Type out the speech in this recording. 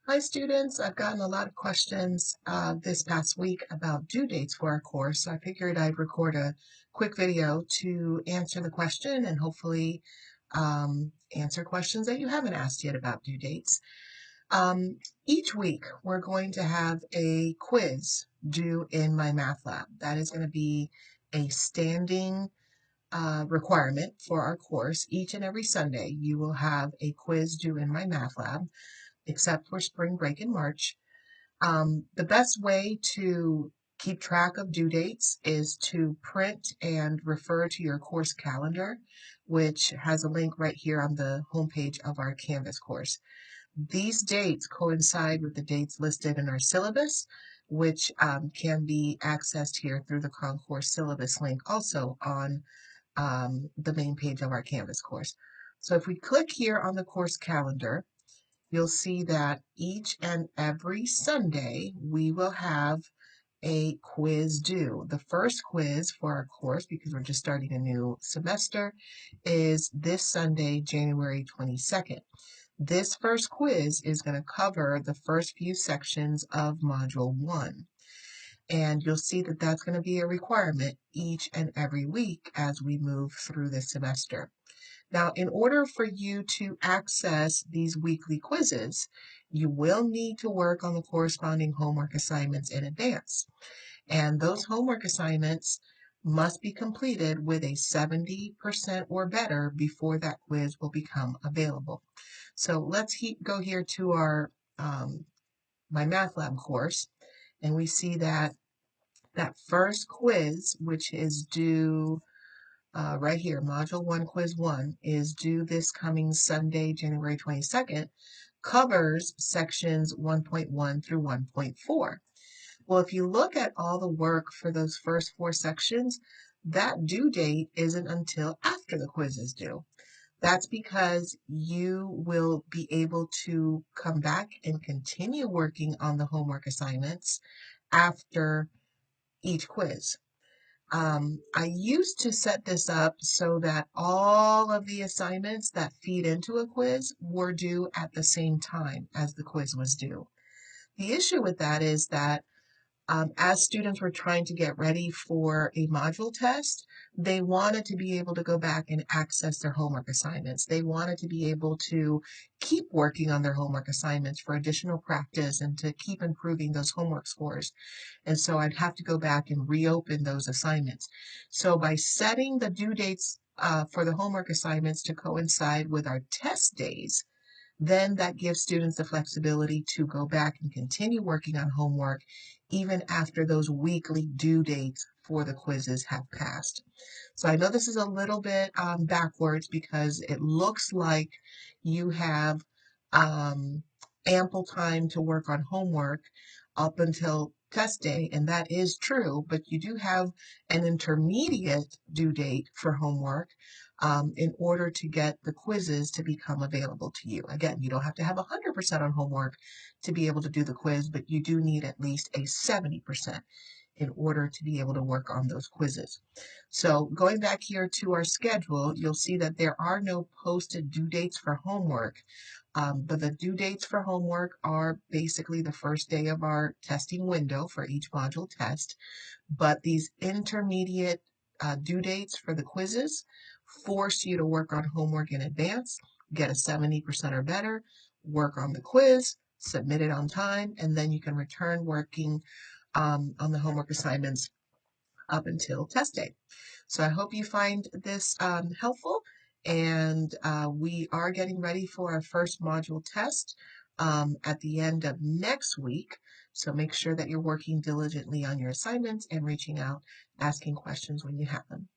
Hi students, I've gotten a lot of questions this past week about due dates for our course, so I figured I'd record a quick video to answer the question and hopefully answer questions that you haven't asked yet about due dates. Each week we're going to have a quiz due in my math lab. That is going to be a standing requirement for our course. Each and every Sunday you will have a quiz due in my math lab, except for spring break in March. The best way to keep track of due dates is to print and refer to your course calendar, which has a link right here on the homepage of our Canvas course. These dates coincide with the dates listed in our syllabus, which can be accessed here through the Concourse syllabus link also on the main page of our Canvas course. So if we click here on the course calendar, you'll see that each and every Sunday we will have a quiz due. The first quiz for our course, because we're just starting a new semester, is this Sunday, January 22nd. This first quiz is going to cover the first few sections of Module 1. And you'll see that that's going to be a requirement each and every week as we move through the semester. Now, in order for you to access these weekly quizzes, you will need to work on the corresponding homework assignments in advance. And those homework assignments must be completed with a 70% or better before that quiz will become available. So let's go here to our my math lab course, and we see that that first quiz, which is due right here, Module 1, Quiz 1, is due this coming Sunday, January 22nd, covers sections 1.1 through 1.4. Well, if you look at all the work for those first 4 sections, that due date isn't until after the quiz is due. That's because you will be able to come back and continue working on the homework assignments after each quiz. I used to set this up so that all of the assignments that feed into a quiz were due at the same time as the quiz was due. The issue with that is that as students were trying to get ready for a module test, they wanted to be able to go back and access their homework assignments. They wanted to be able to keep working on their homework assignments for additional practice and to keep improving those homework scores. And so I'd have to go back and reopen those assignments. So by setting the due dates for the homework assignments to coincide with our test days, then that gives students the flexibility to go back and continue working on homework even after those weekly due dates for the quizzes have passed. So I know this is a little bit backwards because it looks like you have ample time to work on homework up until test day, and that is true, but you do have an intermediate due date for homework in order to get the quizzes to become available to you. Again, you don't have to have 100% on homework to be able to do the quiz, but you do need at least a 70% in order to be able to work on those quizzes. So going back here to our schedule, you'll see that there are no posted due dates for homework, but the due dates for homework are basically the first day of our testing window for each module test, but these intermediate due dates for the quizzes force you to work on homework in advance, get a 70% or better, work on the quiz, submit it on time, and then you can return working on the homework assignments up until test day. So I hope you find this helpful, and we are getting ready for our first module test at the end of next week. So make sure that you're working diligently on your assignments and reaching out, asking questions when you have them.